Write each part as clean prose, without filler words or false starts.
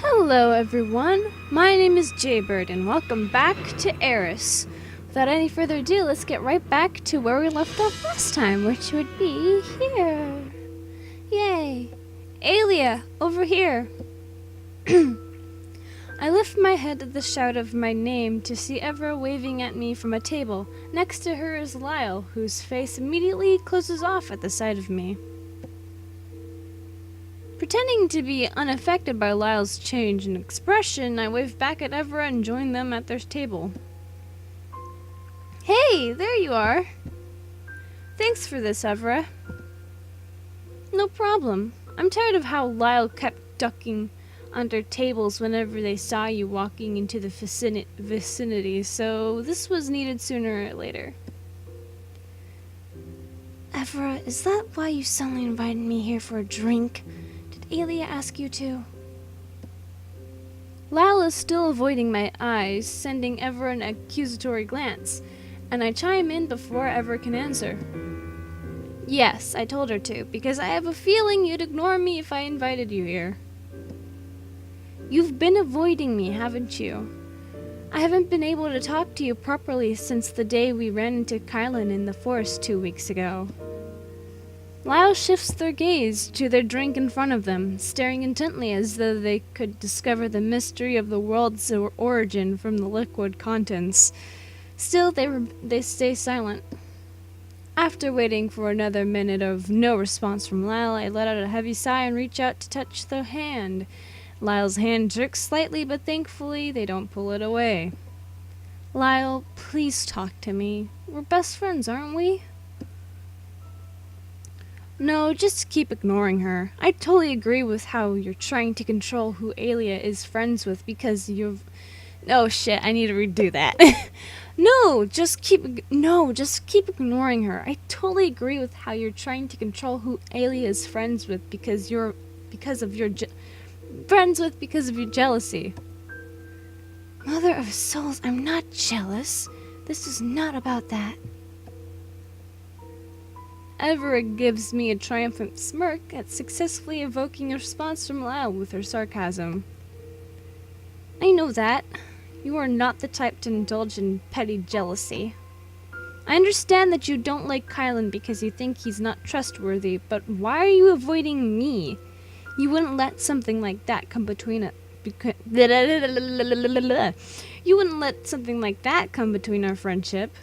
Hello everyone, my name is Jaybird and welcome back to AIRIS. Without any further ado, let's get right back to where we left off last time, which would be here. Yay! Alia, over here! I lift my head at the shout of my name to see Evra waving at me from a table. Next to her is Lyle, whose face immediately closes off at the sight of me. Pretending to be unaffected by Lyle's change in expression, I wave back at Evra and join them at their table. Hey, there you are! Thanks for this, Evra. No problem. I'm tired of how Lyle kept ducking under tables whenever they saw you walking into the vicinity, so this was needed sooner or later. Evra, is that why you suddenly invited me here for a drink? Alia ask you to? Lyle is still avoiding my eyes, sending Evra an accusatory glance, and I chime in before Evra can answer. Yes, I told her to, because I have a feeling you'd ignore me if I invited you here. You've been avoiding me, haven't you? I haven't been able to talk to you properly since the day we ran into Kylan in the forest 2 weeks ago. Lyle shifts their gaze to their drink in front of them, staring intently as though they could discover the mystery of the world's origin from the liquid contents. Still, they stay silent. After waiting for another minute of no response from Lyle, I let out a heavy sigh and reach out to touch the hand. Lyle's hand jerks slightly, but thankfully they don't pull it away. Lyle, please talk to me. We're best friends, aren't we? No, just keep ignoring her. I totally agree with how you're trying to control who Alia is friends with because you've... Oh shit, I need to redo that. No, just keep ignoring her. I totally agree with how you're trying to control who Alia is friends with because of your jealousy. Mother of souls, I'm not jealous. This is not about that. Evra gives me a triumphant smirk at successfully evoking a response from Lyle with her sarcasm. I know that. You are not the type to indulge in petty jealousy. I understand that you don't like Kylan because you think he's not trustworthy, but why are you avoiding me? You wouldn't let something like that come between our friendship.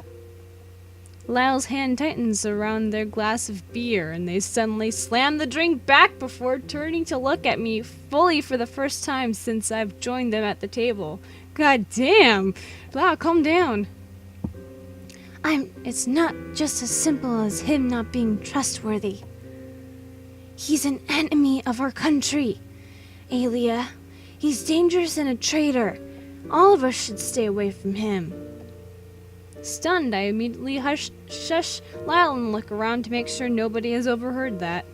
Lyle's hand tightens around their glass of beer, and they suddenly slam the drink back before turning to look at me fully for the first time since I've joined them at the table. God damn! Wow, calm down. It's not just as simple as him not being trustworthy. He's an enemy of our country, Alia. He's dangerous and a traitor. All of us should stay away from him. Stunned, I immediately shush Lyle and look around to make sure nobody has overheard that.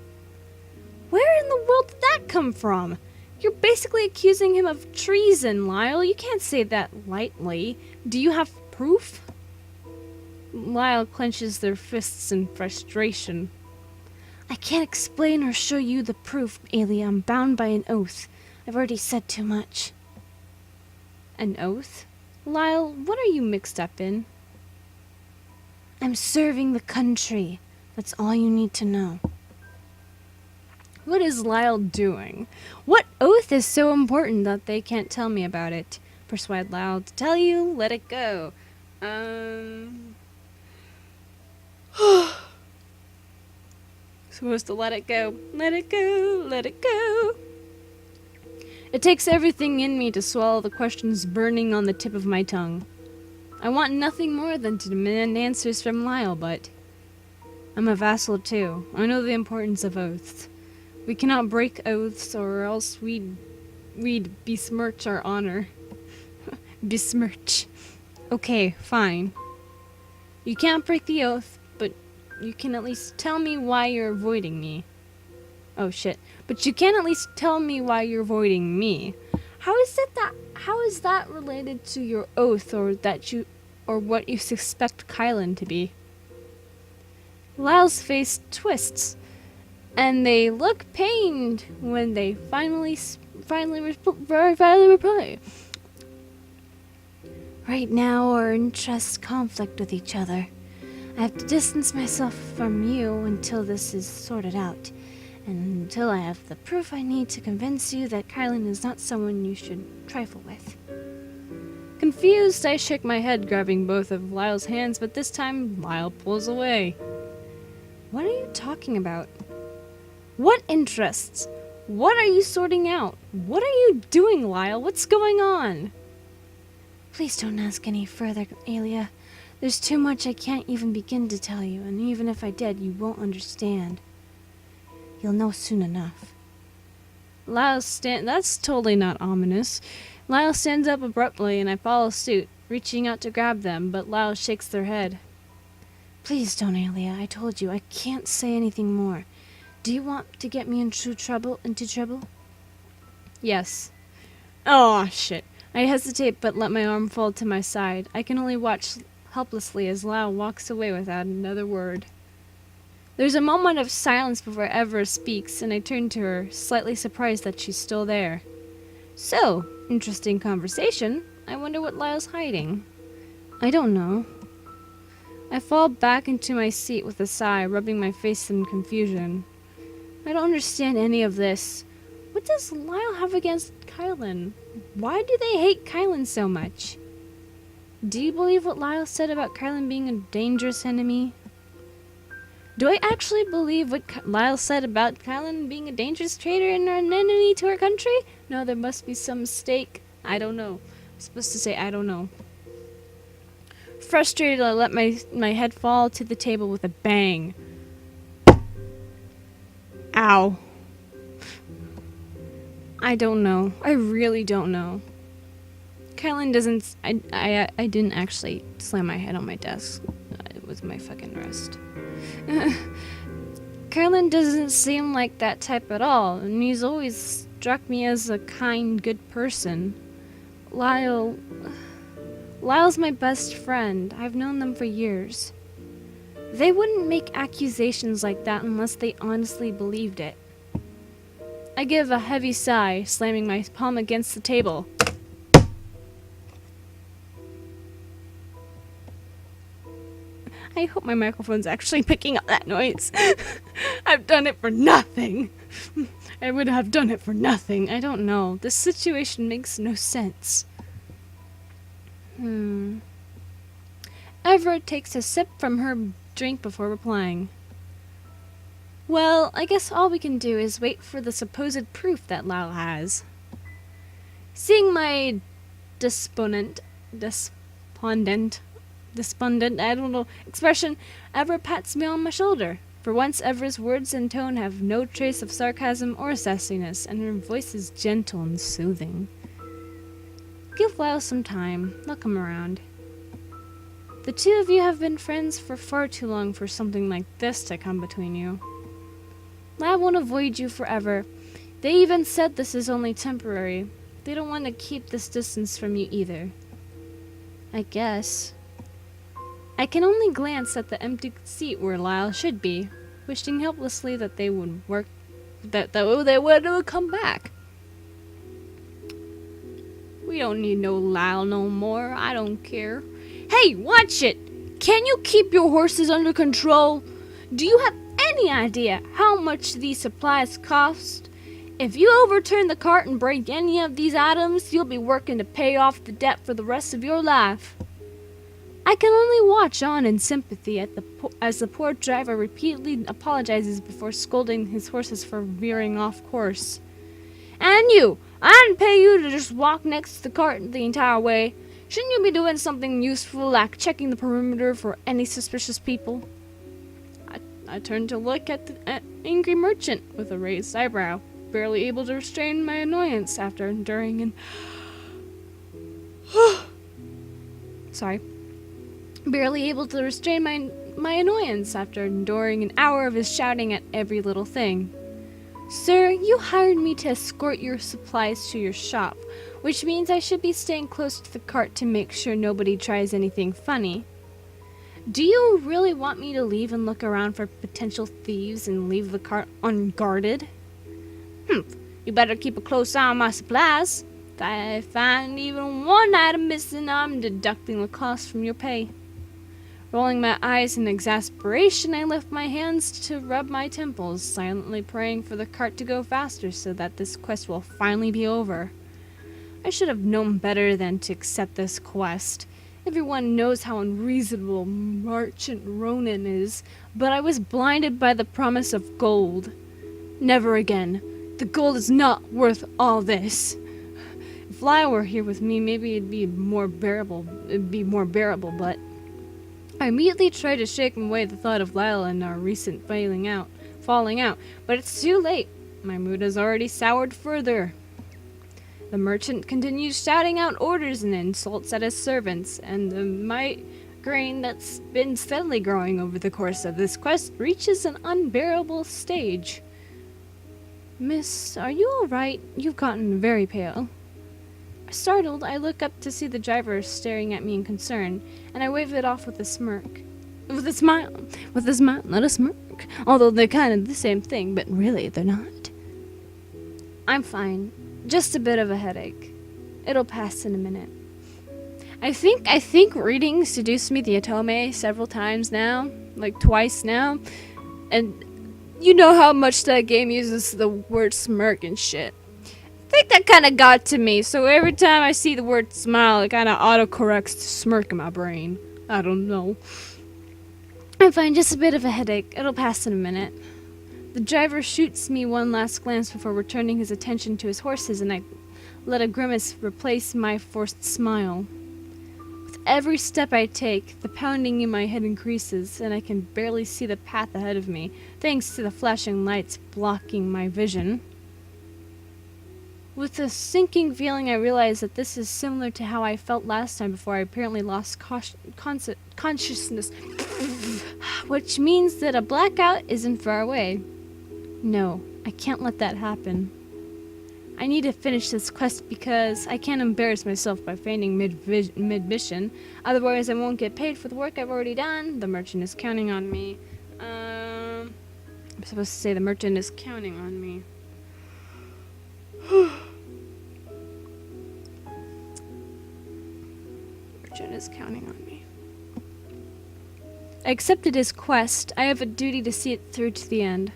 Where in the world did that come from? You're basically accusing him of treason, Lyle. You can't say that lightly. Do you have proof? Lyle clenches their fists in frustration. I can't explain or show you the proof, Alia. I'm bound by an oath. I've already said too much. An oath? Lyle, what are you mixed up in? I'm serving the country. That's all you need to know. What is Lyle doing? What oath is so important that they can't tell me about it? Persuade Lyle to tell you, let it go. Supposed to let it go. Let it go, let it go. It takes everything in me to swallow the questions burning on the tip of my tongue. I want nothing more than to demand answers from Lyle, but I'm a vassal too. I know the importance of oaths. We cannot break oaths or else we'd besmirch our honor. Besmirch. Okay, fine. You can't break the oath, but you can at least tell me why you're avoiding me. Oh shit. But you can at least tell me why you're avoiding me. How is that related to your oath or what you suspect Kylan to be? Lyle's face twists, and they look pained when they finally finally reply. Right now, our interests conflict with each other. I have to distance myself from you until this is sorted out, and until I have the proof I need to convince you that Kylan is not someone you should trifle with. Confused, I shake my head, grabbing both of Lyle's hands, but this time Lyle pulls away. What are you talking about? What interests? What are you sorting out? What are you doing, Lyle? What's going on? Please don't ask any further, Alia. There's too much I can't even begin to tell you, and even if I did, you won't understand. You'll know soon enough. That's totally not ominous. Lyle stands up abruptly and I follow suit, reaching out to grab them, but Lyle shakes their head. Please don't, Alia. I told you, I can't say anything more. Do you want to get me into trouble? Yes. Oh, shit. I hesitate but let my arm fall to my side. I can only watch helplessly as Lyle walks away without another word. There's a moment of silence before Evra speaks, and I turn to her, slightly surprised that she's still there. So, interesting conversation. I wonder what Lyle's hiding. I don't know. I fall back into my seat with a sigh, rubbing my face in confusion. I don't understand any of this. What does Lyle have against Kylan? Why do they hate Kylan so much? Do you believe what Lyle said about Kylan being a dangerous enemy? Do I actually believe what Lyle said about Kylan being a dangerous traitor and an enemy to our country? No, there must be some mistake. I don't know. I'm supposed to say I don't know. Frustrated, I let my head fall to the table with a bang. Ow. I don't know. I really don't know. Kylan doesn't... I didn't actually slam my head on my desk. It was my fucking wrist. Kylan doesn't seem like that type at all, and he's always struck me as a kind, good person. Lyle's my best friend. I've known them for years. They wouldn't make accusations like that unless they honestly believed it. I give a heavy sigh, slamming my palm against the table. I hope my microphone's actually picking up that noise. I've done it for nothing. I would have done it for nothing. I don't know. This situation makes no sense. Everett takes a sip from her drink before replying. Well, I guess all we can do is wait for the supposed proof that Lyle has. Seeing my despondent, I don't know, expression, Evra pats me on my shoulder. For once, Evra's words and tone have no trace of sarcasm or sassiness, and her voice is gentle and soothing. Give Lyle some time. They'll come around. The two of you have been friends for far too long for something like this to come between you. Lyle won't avoid you forever. They even said this is only temporary. They don't want to keep this distance from you either. I guess. I can only glance at the empty seat where Lyle should be, wishing helplessly that they would work, that they would come back. We don't need no Lyle no more. I don't care. Hey, watch it! Can you keep your horses under control? Do you have any idea how much these supplies cost? If you overturn the cart and break any of these items, you'll be working to pay off the debt for the rest of your life. I can only watch on in sympathy as the poor driver repeatedly apologizes before scolding his horses for veering off course. And you! I didn't pay you to just walk next to the cart the entire way. Shouldn't you be doing something useful like checking the perimeter for any suspicious people? I turned to look at the angry merchant with a raised eyebrow, barely able to restrain my annoyance after enduring an... Barely able to restrain my annoyance after enduring an hour of his shouting at every little thing. Sir, you hired me to escort your supplies to your shop, which means I should be staying close to the cart to make sure nobody tries anything funny. Do you really want me to leave and look around for potential thieves and leave the cart unguarded? You better keep a close eye on my supplies. If I find even one item missing, I'm deducting the cost from your pay. Rolling my eyes in exasperation, I lift my hands to rub my temples, silently praying for the cart to go faster so that this quest will finally be over. I should have known better than to accept this quest. Everyone knows how unreasonable Merchant Ronan is, but I was blinded by the promise of gold. Never again. The gold is not worth all this. If Lyle were here with me, maybe it'd be more bearable, but I immediately tried to shake away the thought of Lyle and our recent falling out, but it's too late. My mood has already soured further. The merchant continues shouting out orders and insults at his servants, and the migraine that's been steadily growing over the course of this quest reaches an unbearable stage. Miss, are you all right? You've gotten very pale. Startled, I look up to see the driver staring at me in concern, and I wave it off with a smirk. With a smile, not a smirk. Although they're kind of the same thing, but really they're not. I'm fine. Just a bit of a headache. It'll pass in a minute. I think reading seduced me the Atome several times now. Like twice now. And you know how much that game uses the word smirk and shit. I think that kind of got to me, so every time I see the word smile, it kind of autocorrects to smirk in my brain. I don't know. I'm fine, just a bit of a headache. It'll pass in a minute. The driver shoots me one last glance before returning his attention to his horses, and I let a grimace replace my forced smile. With every step I take, the pounding in my head increases, and I can barely see the path ahead of me, thanks to the flashing lights blocking my vision. With a sinking feeling, I realize that this is similar to how I felt last time before I apparently lost consciousness, which means that a blackout isn't far away. No, I can't let that happen. I need to finish this quest because I can't embarrass myself by fainting mid-mission, otherwise I won't get paid for the work I've already done. The merchant is counting on me. I'm supposed to say the merchant is counting on me. Merchant is counting on me. I accepted his quest. I have a duty to see it through to the end.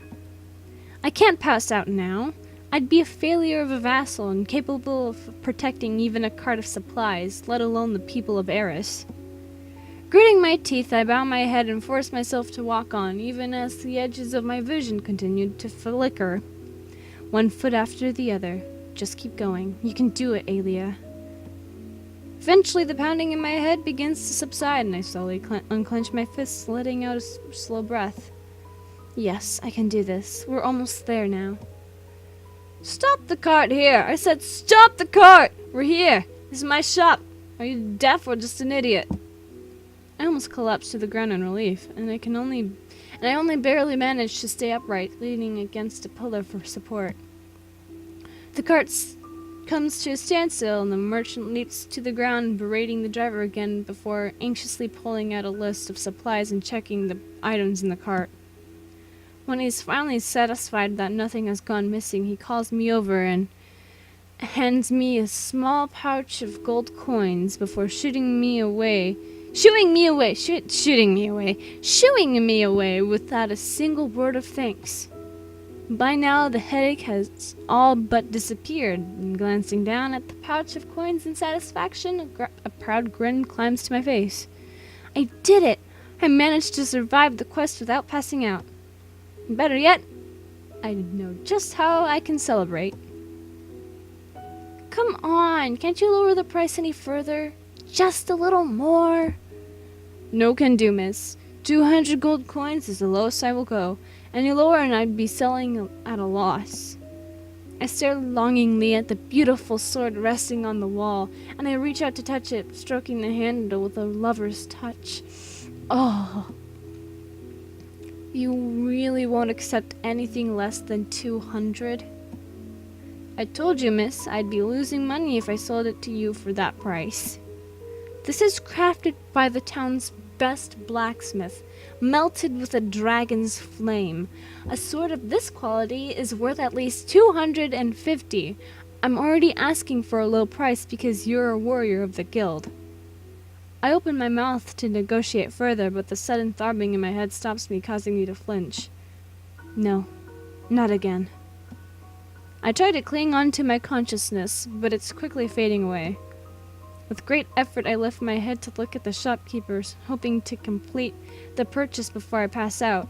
I can't pass out now. I'd be a failure of a vassal, incapable of protecting even a cart of supplies, let alone the people of AIRIS. Gritting my teeth, I bow my head and force myself to walk on, even as the edges of my vision continued to flicker. One foot after the other. Just keep going. You can do it, Alia. Eventually, the pounding in my head begins to subside, and I slowly unclench my fists, letting out a slow breath. Yes, I can do this. We're almost there now. Stop the cart here! I said stop the cart! We're here! This is my shop! Are you deaf or just an idiot? I almost collapsed to the ground in relief, and I only barely managed to stay upright, leaning against a pillar for support. The cart comes to a standstill, and the merchant leaps to the ground, berating the driver again before anxiously pulling out a list of supplies and checking the items in the cart. When he's finally satisfied that nothing has gone missing, he calls me over and hands me a small pouch of gold coins before shooing me away without a single word of thanks. By now, the headache has all but disappeared, and glancing down at the pouch of coins in satisfaction, a proud grin climbs to my face. I did it! I managed to survive the quest without passing out. And better yet, I know just how I can celebrate. Come on, can't you lower the price any further? Just a little more? No can do, miss. 200 gold coins is the lowest I will go. Any lower and I'd be selling at a loss. I stare longingly at the beautiful sword resting on the wall, and I reach out to touch it, stroking the handle with a lover's touch. Oh. You really won't accept anything less than 200? I told you, miss, I'd be losing money if I sold it to you for that price. This is crafted by the town's best blacksmith, melted with a dragon's flame. A sword of this quality is worth at least 250. I'm already asking for a low price because you're a warrior of the guild. I open my mouth to negotiate further, but the sudden throbbing in my head stops me, causing me to flinch. No, not again. I try to cling on to my consciousness, but it's quickly fading away. With great effort, I lift my head to look at the shopkeepers, hoping to complete the purchase before I pass out.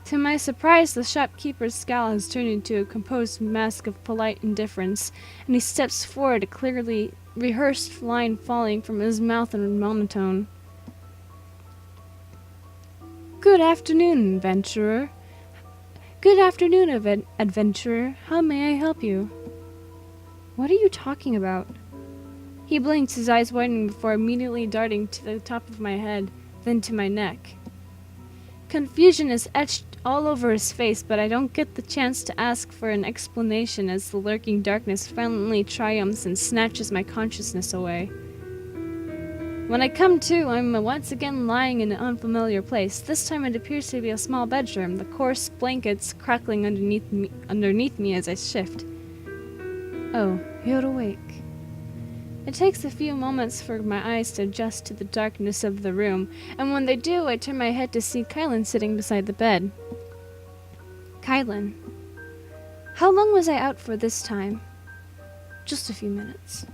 To my surprise, the shopkeeper's scowl has turned into a composed mask of polite indifference, and he steps forward, a clearly rehearsed line falling from his mouth in a monotone. Good afternoon, adventurer. Good afternoon, adventurer. How may I help you? What are you talking about? He blinks, his eyes widening before immediately darting to the top of my head, then to my neck. Confusion is etched all over his face, but I don't get the chance to ask for an explanation as the lurking darkness finally triumphs and snatches my consciousness away. When I come to, I'm once again lying in an unfamiliar place. This time it appears to be a small bedroom, the coarse blankets crackling underneath me as I shift. Oh, you're awake. It takes a few moments for my eyes to adjust to the darkness of the room, and when they do, I turn my head to see Kylan sitting beside the bed. Kylan. How long was I out for this time? Just a few minutes.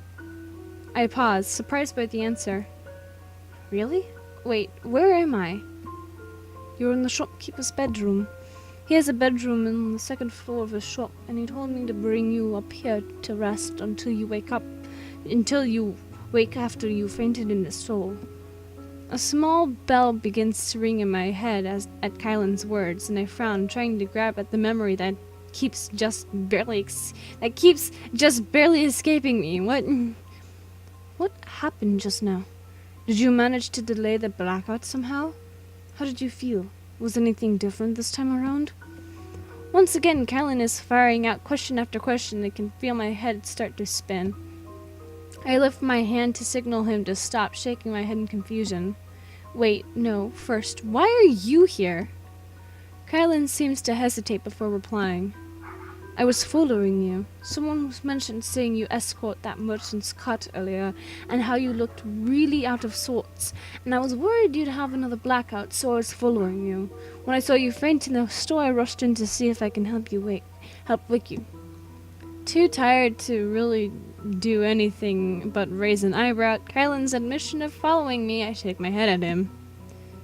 I pause, surprised by the answer. Really? Wait, where am I? You're in the shopkeeper's bedroom. He has a bedroom on the second floor of his shop, and he told me to bring you up here to rest until you wake after you fainted in the soul. A small bell begins to ring in my head at Kylan's words, and I frown, trying to grab at the memory that keeps just barely escaping me. What happened just now? Did you manage to delay the blackout somehow? How did you feel? Was anything different this time around? Once again, Kylan is firing out question after question. I can feel my head start to spin. I lift my hand to signal him to stop, shaking my head in confusion. Wait, no, first, why are you here? Kylan seems to hesitate before replying. I was following you. Someone mentioned seeing you escort that merchant's cart earlier, and how you looked really out of sorts, and I was worried you'd have another blackout, so I was following you. When I saw you faint in the store, I rushed in to see if I can help wake you. Too tired to really do anything but raise an eyebrow at Kylan's admission of following me, I shake my head at him.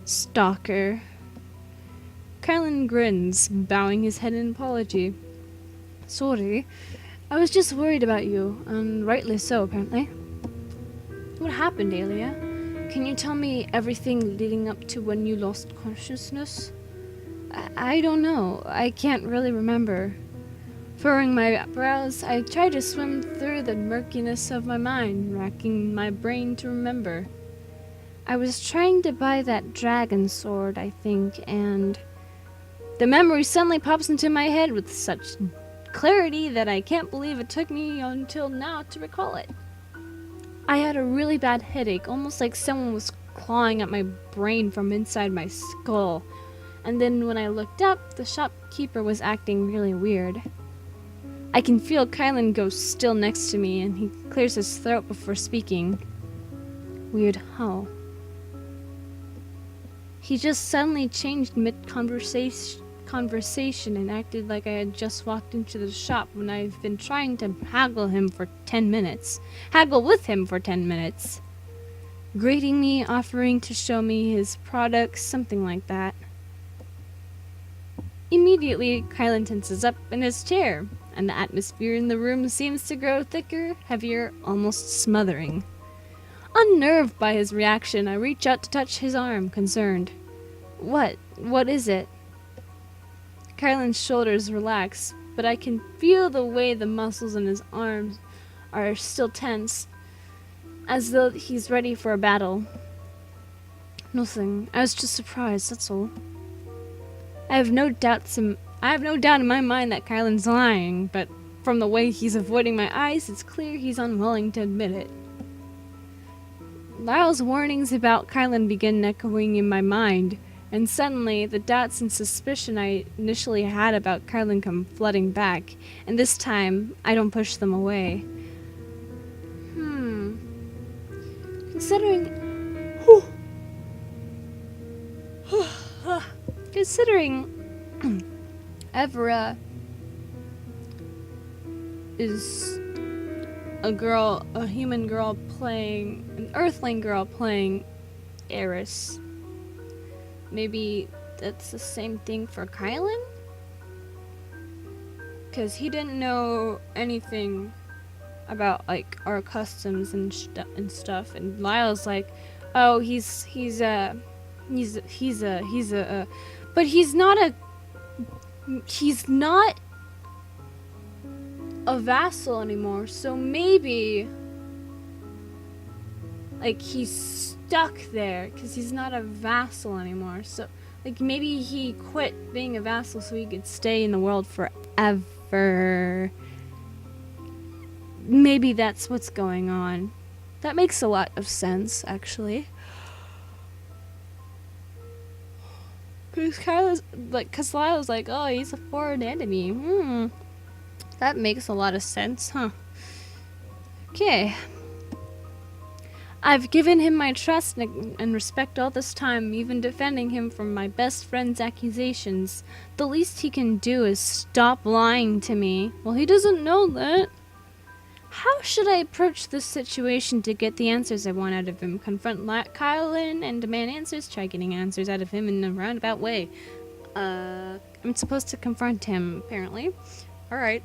Stalker. Kylan grins, bowing his head in apology. Sorry, I was just worried about you, and rightly so, apparently. What happened, Alia? Can you tell me everything leading up to when you lost consciousness? I don't know. I can't really remember. Furrowing my brows, I try to swim through the murkiness of my mind, racking my brain to remember. I was trying to buy that dragon sword, I think, and the memory suddenly pops into my head with such clarity that I can't believe it took me until now to recall it. I had a really bad headache, almost like someone was clawing at my brain from inside my skull. And then when I looked up, the shopkeeper was acting really weird. I can feel Kylan go still next to me, and he clears his throat before speaking. Weird how? He just suddenly changed mid-conversation and acted like I had just walked into the shop when I've been trying to haggle with him for 10 minutes. Greeting me, offering to show me his products, something like that. Immediately, Kylan tenses up in his chair, and the atmosphere in the room seems to grow thicker, heavier, almost smothering. Unnerved by his reaction, I reach out to touch his arm, concerned. What is it? Kylan's shoulders relax, but I can feel the way the muscles in his arms are still tense, as though he's ready for a battle. Nothing. I was just surprised, that's all. I have no doubt in my mind that Kylan's lying, but from the way he's avoiding my eyes, it's clear he's unwilling to admit it. Lyle's warnings about Kylan begin echoing in my mind, and suddenly the doubts and suspicion I initially had about Carlin come flooding back, and this time I don't push them away. Considering Evra is a human girl playing, an earthling girl playing AIRIS. Maybe that's the same thing for Kylan? Because he didn't know anything about like our customs and stuff, and Lyle's like, oh, but he's not a vassal anymore, so maybe like he's stuck there because he's not a vassal anymore. So like maybe he quit being a vassal so he could stay in the world forever. Maybe that's what's going on. That makes a lot of sense, actually. Because Lyle's like, oh, he's a foreign enemy. That makes a lot of sense, huh? Okay. I've given him my trust and respect all this time, even defending him from my best friend's accusations. The least he can do is stop lying to me. Well, he doesn't know that. How should I approach this situation to get the answers I want out of him? Confront Kylan and demand answers? Try getting answers out of him in a roundabout way. I'm supposed to confront him, apparently. Alright.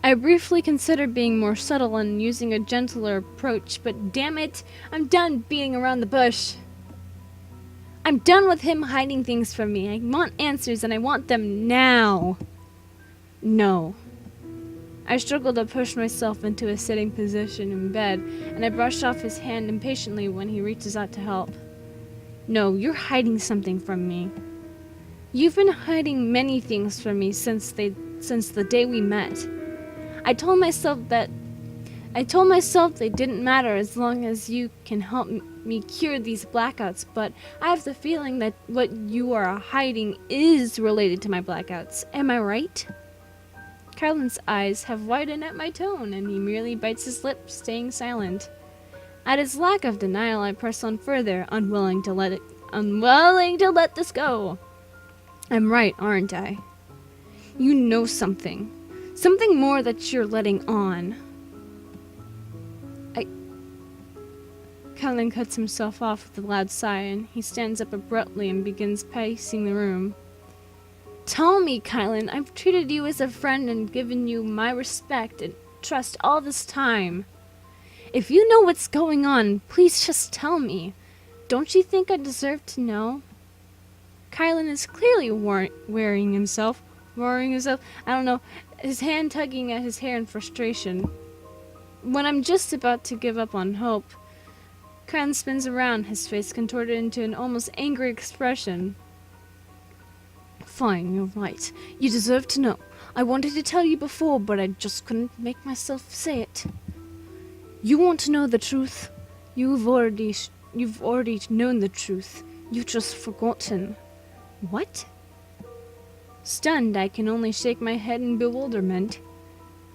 I briefly considered being more subtle and using a gentler approach, but damn it, I'm done beating around the bush. I'm done with him hiding things from me. I want answers and I want them now. No. I struggled to push myself into a sitting position in bed, and I brushed off his hand impatiently when he reaches out to help. No, you're hiding something from me. You've been hiding many things from me since the day we met. I told myself they didn't matter as long as you can help me cure these blackouts, but I have the feeling that what you are hiding is related to my blackouts. Am I right? Carlin's eyes have widened at my tone, and he merely bites his lip, staying silent. At his lack of denial, I press on further, unwilling to let this go. I'm right, aren't I? You know something. Something more that you're letting on. Carlin cuts himself off with a loud sigh, and he stands up abruptly and begins pacing the room. Tell me, Kylan, I've treated you as a friend and given you my respect and trust all this time. If you know what's going on, please just tell me. Don't you think I deserve to know? Kylan is clearly worrying himself. I don't know, his hand tugging at his hair in frustration. When I'm just about to give up on hope, Kylan spins around, his face contorted into an almost angry expression. Fine, you're right. You deserve to know. I wanted to tell you before, but I just couldn't make myself say it. You want to know the truth? You've already known the truth. You've just forgotten. What? Stunned, I can only shake my head in bewilderment.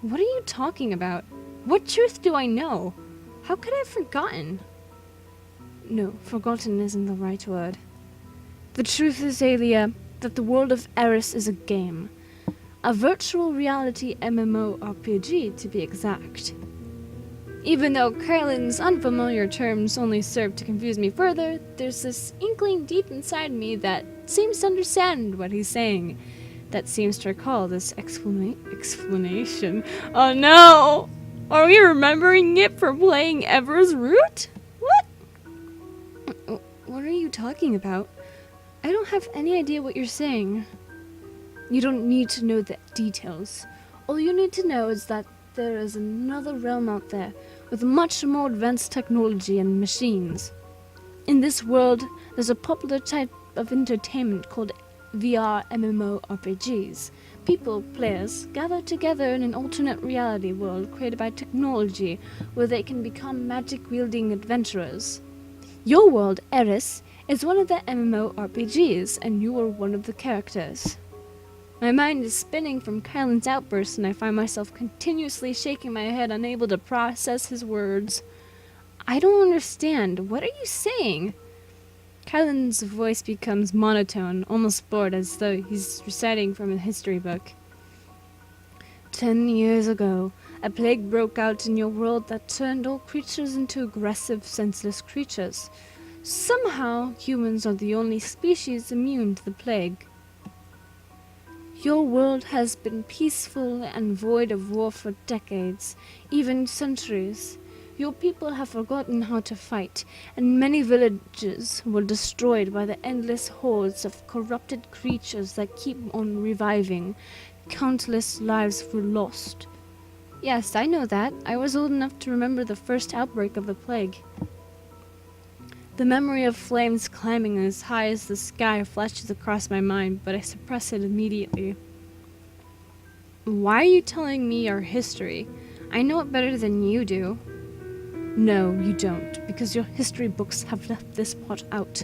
What are you talking about? What truth do I know? How could I have forgotten? No, forgotten isn't the right word. The truth is, Alia, that the world of AIRIS is a game. A virtual reality MMORPG, to be exact. Even though Carlin's unfamiliar terms only serve to confuse me further, there's this inkling deep inside me that seems to understand what he's saying, that seems to recall this explanation. Oh no! Are we remembering it for playing Ever's Root? What? What are you talking about? I don't have any idea what you're saying. You don't need to know the details. All you need to know is that there is another realm out there with much more advanced technology and machines. In this world, there's a popular type of entertainment called VR MMORPGs. People, players, gather together in an alternate reality world created by technology where they can become magic-wielding adventurers. Your world, AIRIS, is one of the MMORPGs, and you are one of the characters. My mind is spinning from Kylan's outburst, and I find myself continuously shaking my head, unable to process his words. I don't understand. What are you saying? Kylan's voice becomes monotone, almost bored, as though he's reciting from a history book. 10 years ago, a plague broke out in your world that turned all creatures into aggressive, senseless creatures. Somehow, humans are the only species immune to the plague. Your world has been peaceful and void of war for decades, even centuries. Your people have forgotten how to fight, and many villages were destroyed by the endless hordes of corrupted creatures that keep on reviving. Countless lives were lost. Yes, I know that. I was old enough to remember the first outbreak of the plague. The memory of flames climbing as high as the sky flashes across my mind, but I suppress it immediately. Why are you telling me our history? I know it better than you do. No, you don't, because your history books have left this part out.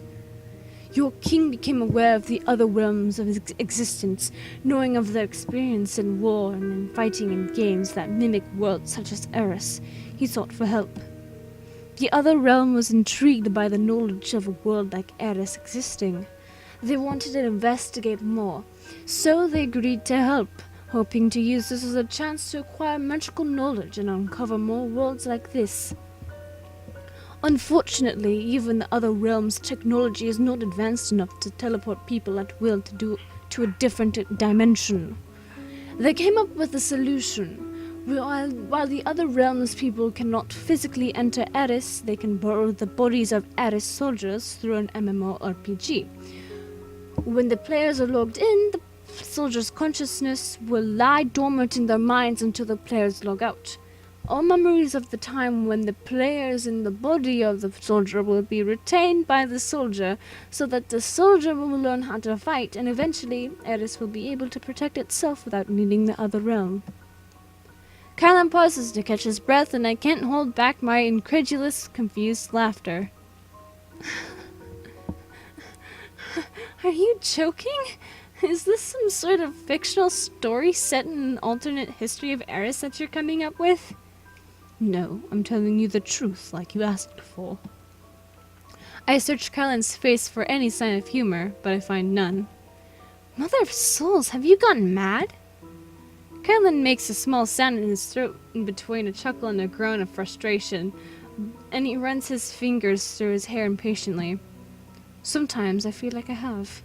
Your king became aware of the other realms of his existence, knowing of their experience in war and in fighting in games that mimic worlds such as AIRIS. He sought for help. The other realm was intrigued by the knowledge of a world like AIRIS existing. They wanted to investigate more, so they agreed to help, hoping to use this as a chance to acquire magical knowledge and uncover more worlds like this. Unfortunately, even the other realm's technology is not advanced enough to teleport people at will to a different dimension. They came up with a solution. While the other realm's people cannot physically enter AIRIS, they can borrow the bodies of AIRIS soldiers through an MMORPG. When the players are logged in, the soldiers' consciousness will lie dormant in their minds until the players log out. All memories of the time when the players in the body of the soldier will be retained by the soldier, so that the soldier will learn how to fight, and eventually AIRIS will be able to protect itself without needing the other realm. Kylan pauses to catch his breath, and I can't hold back my incredulous, confused laughter. Are you joking? Is this some sort of fictional story set in an alternate history of AIRIS that you're coming up with? No, I'm telling you the truth, like you asked for. I search Kylan's face for any sign of humor, but I find none. Mother of souls, have you gotten mad? Kylan makes a small sound in his throat in between a chuckle and a groan of frustration, and he runs his fingers through his hair impatiently. Sometimes I feel like I have.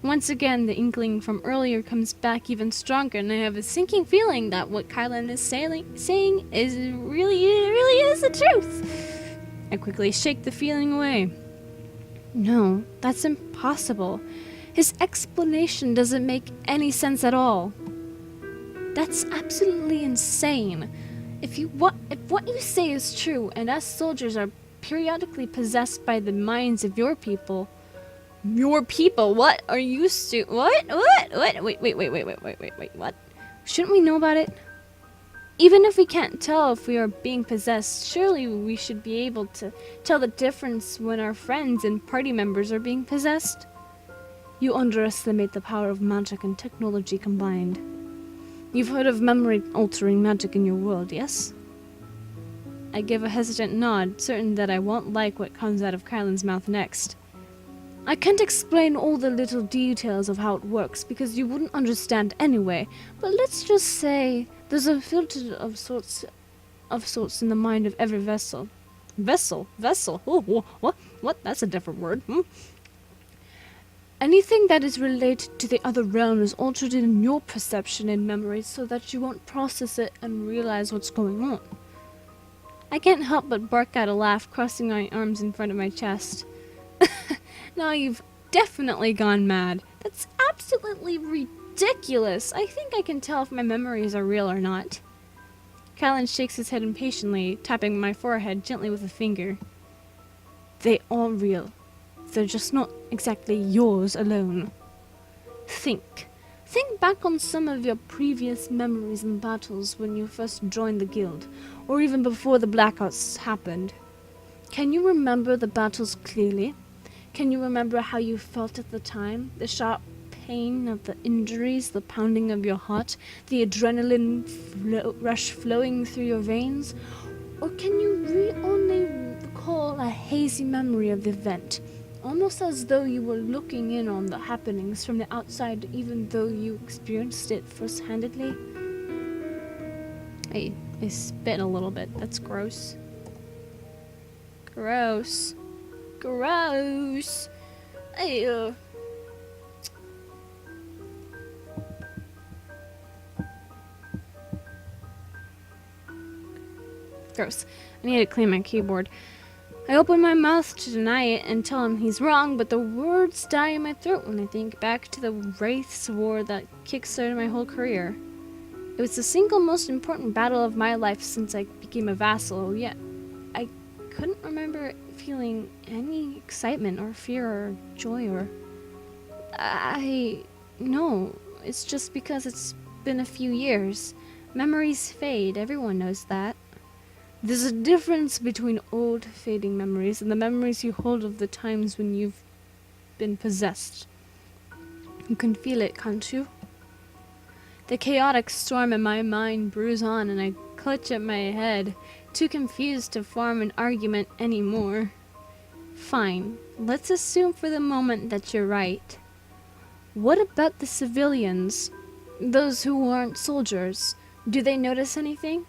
Once again, the inkling from earlier comes back even stronger, and I have a sinking feeling that what Kylan is saying is really is the truth. I quickly shake the feeling away. No, that's impossible. His explanation doesn't make any sense at all. That's absolutely insane. If what you say is true, and us soldiers are periodically possessed by the minds of your people. Your people? What are you What? Wait, what? Shouldn't we know about it? Even if we can't tell if we are being possessed, surely we should be able to tell the difference when our friends and party members are being possessed. You underestimate the power of magic and technology combined. You've heard of memory-altering magic in your world, yes? I give a hesitant nod, certain that I won't like what comes out of Kylan's mouth next. I can't explain all the little details of how it works, because you wouldn't understand anyway, but let's just say there's a filter of sorts in the mind of every vessel. Vessel? Oh, what? That's a different word. Anything that is related to the other realm is altered in your perception and memory so that you won't process it and realize what's going on. I can't help but bark out a laugh, crossing my arms in front of my chest. Now you've definitely gone mad. That's absolutely ridiculous. I think I can tell if my memories are real or not. Kylan shakes his head impatiently, tapping my forehead gently with a finger. They are real. They're just not exactly yours alone. Think back on some of your previous memories and battles when you first joined the guild, or even before the blackouts happened. Can you remember the battles clearly? Can you remember how you felt at the time? The sharp pain of the injuries, the pounding of your heart, the adrenaline rush flowing through your veins? Or can you only recall a hazy memory of the event, almost as though you were looking in on the happenings from the outside, even though you experienced it first-handedly? I spit a little bit. That's gross. Gross. Gross. Ew. Gross. I need to clean my keyboard. I open my mouth to deny it and tell him he's wrong, but the words die in my throat when I think back to the Wraith's War that kickstarted my whole career. It was the single most important battle of my life since I became a vassal, yet I couldn't remember feeling any excitement or fear or joy or... No, it's just because it's been a few years. Memories fade, everyone knows that. There's a difference between old, fading memories and the memories you hold of the times when you've been possessed. You can feel it, can't you? The chaotic storm in my mind brews on, and I clutch at my head, too confused to form an argument anymore. Fine, let's assume for the moment that you're right. What about the civilians? Those who aren't soldiers? Do they notice anything?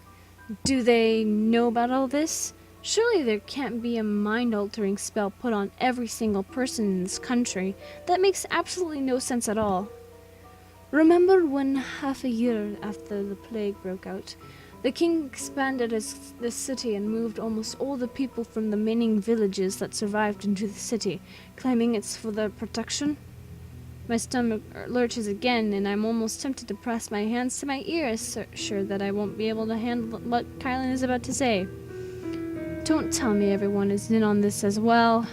Do they know about all this? Surely there can't be a mind-altering spell put on every single person in this country. That makes absolutely no sense at all. Remember when half a year after the plague broke out, the king expanded the city and moved almost all the people from the remaining villages that survived into the city, claiming it's for their protection? My stomach lurches again, and I'm almost tempted to press my hands to my ears, sure that I won't be able to handle what Kylan is about to say. Don't tell me everyone is in on this as well.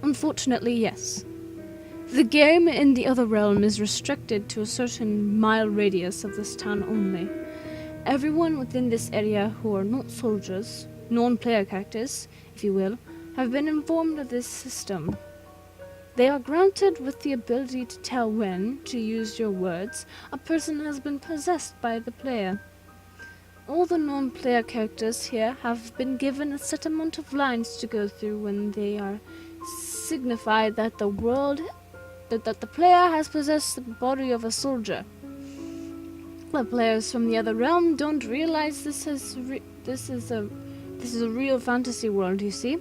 Unfortunately, yes. The game in the other realm is restricted to a certain mile radius of this town only. Everyone within this area who are not soldiers, non-player characters, if you will, have been informed of this system. They are granted with the ability to tell when, to use your words, a person has been possessed by the player. All the non-player characters here have been given a set amount of lines to go through when they are signified that the player has possessed the body of a soldier. The players from the other realm don't realize this is a real fantasy world, you see.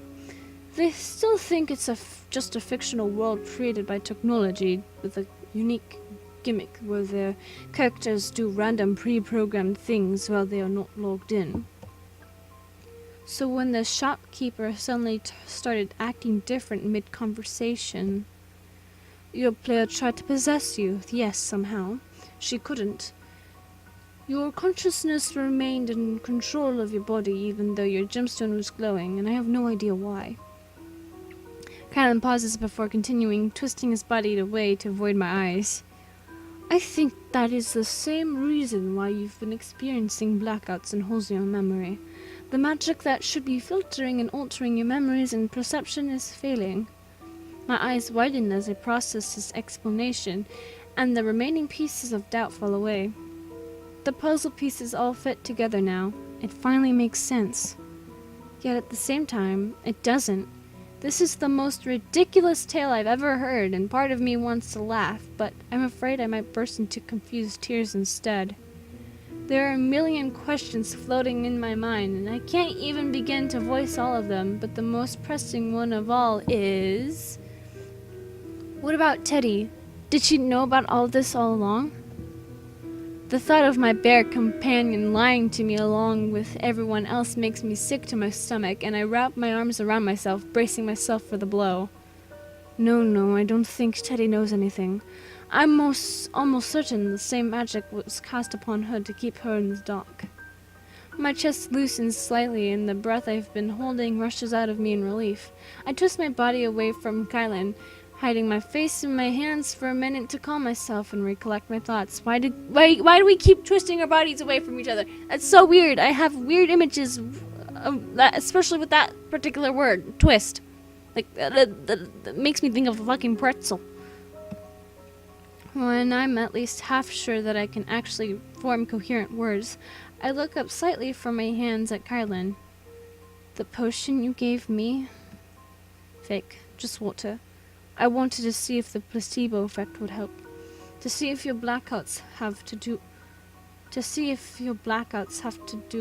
They still think it's just a fictional world created by technology with a unique gimmick where their characters do random pre-programmed things while they are not logged in. So when the shopkeeper suddenly started acting different mid-conversation, your player tried to possess you. Yes, somehow. She couldn't. Your consciousness remained in control of your body even though your gemstone was glowing, and I have no idea why. Kylan pauses before continuing, twisting his body away to avoid my eyes. I think that is the same reason why you've been experiencing blackouts and holes in your memory. The magic that should be filtering and altering your memories and perception is failing. My eyes widen as I process his explanation, and the remaining pieces of doubt fall away. The puzzle pieces all fit together now. It finally makes sense. Yet at the same time, it doesn't. This is the most ridiculous tale I've ever heard, and part of me wants to laugh, but I'm afraid I might burst into confused tears instead. There are a million questions floating in my mind, and I can't even begin to voice all of them, but the most pressing one of all is... What about Teddy? Did she know about all this all along? The thought of my bear companion lying to me along with everyone else makes me sick to my stomach, and I wrap my arms around myself, bracing myself for the blow. No, I don't think Teddy knows anything. I'm almost certain the same magic was cast upon her to keep her in the dark. My chest loosens slightly, and the breath I've been holding rushes out of me in relief. I twist my body away from Kylan, hiding my face in my hands for a minute to calm myself and recollect my thoughts. Why do we keep twisting our bodies away from each other? That's so weird. I have weird images especially with that particular word, twist. Like, that makes me think of a fucking pretzel. When I'm at least half sure that I can actually form coherent words, I look up slightly from my hands at Kylan. The potion you gave me? Fake. Just water. I wanted to see if the placebo effect would help. To see if your blackouts have to do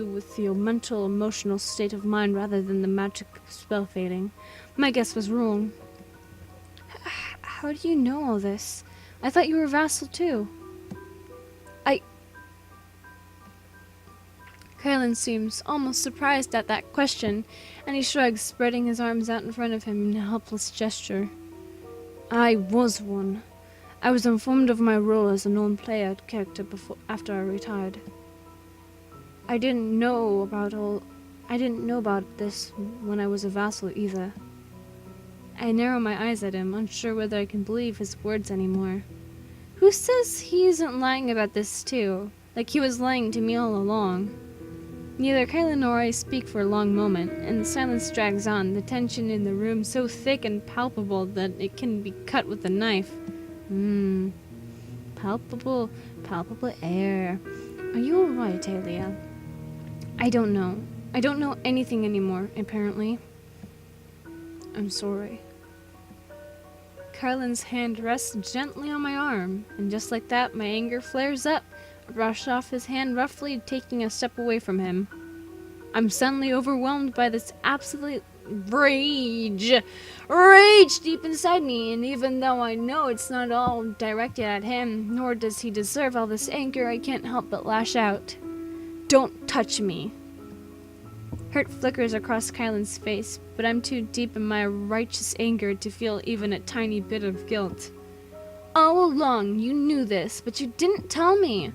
with your mental, emotional state of mind rather than the magic spell fading. My guess was wrong. How do you know all this? I thought you were a vassal too. Kylan seems almost surprised at that question, and he shrugs, spreading his arms out in front of him in a helpless gesture. I was one. I was informed of my role as a non-player character after I retired. I didn't know about this when I was a vassal either. I narrow my eyes at him, unsure whether I can believe his words anymore. Who says he isn't lying about this too? Like he was lying to me all along. Neither Kylan nor I speak for a long moment, and the silence drags on, the tension in the room so thick and palpable that it can be cut with a knife. Palpable air. Are you alright, Alia? I don't know. I don't know anything anymore, apparently. I'm sorry. Kylan's hand rests gently on my arm, and just like that, my anger flares up. I brush off his hand roughly, taking a step away from him. I'm suddenly overwhelmed by this absolute rage deep inside me, and even though I know it's not all directed at him, nor does he deserve all this anger, I can't help but lash out. Don't touch me. Hurt flickers across Kylan's face, but I'm too deep in my righteous anger to feel even a tiny bit of guilt. All along, you knew this, but you didn't tell me.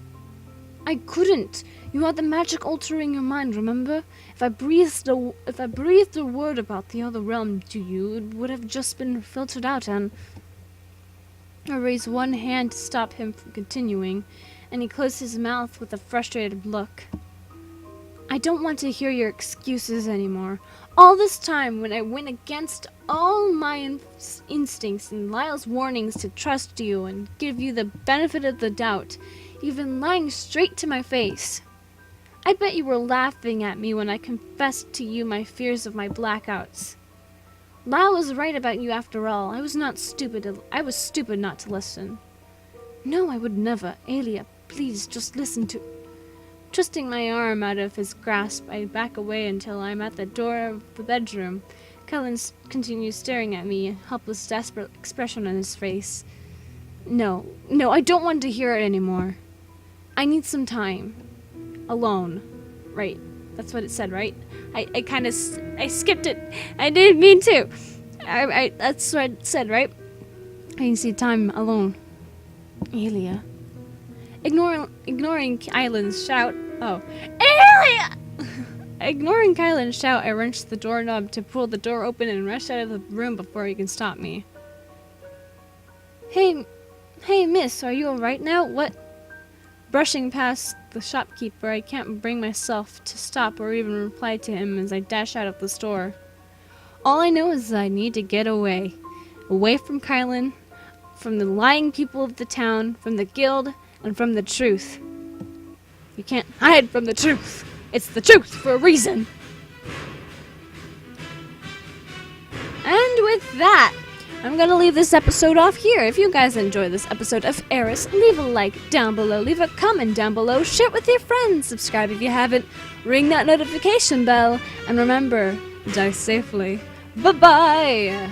I couldn't. You had the magic altering your mind, remember? If I breathed a word about the other realm to you, it would have just been filtered out, and I raise one hand to stop him from continuing, and he closed his mouth with a frustrated look. I don't want to hear your excuses anymore. All this time, when I went against all my instincts and Lyle's warnings to trust you and give you the benefit of the doubt, you've been lying straight to my face. I bet you were laughing at me when I confessed to you my fears of my blackouts. Lyle was right about you after all. I was stupid not to listen. No, I would never. Alia, please, just listen to... Twisting my arm out of his grasp, I back away until I'm at the door of the bedroom. Cullen continues staring at me, a helpless, desperate expression on his face. No, I don't want to hear it anymore. I need some time. Alone. Right. That's what it said, right? I skipped it. I didn't mean to. That's what it said, right? I need time alone. Alia. Ignoring Kylan's shout. Oh. Alia! Ignoring Kylan's shout, I wrench the doorknob to pull the door open and rush out of the room before he can stop me. Hey, miss, are you alright now? What? Brushing past the shopkeeper, I can't bring myself to stop or even reply to him as I dash out of the store. All I know is that I need to get away. Away from Kylan, from the lying people of the town, from the guild, and from the truth. You can't hide from the truth. It's the truth for a reason. And with that, I'm gonna leave this episode off here. If you guys enjoyed this episode of AIRIS, leave a like down below, leave a comment down below, share it with your friends, subscribe if you haven't, ring that notification bell, and remember, die safely. Bye-bye!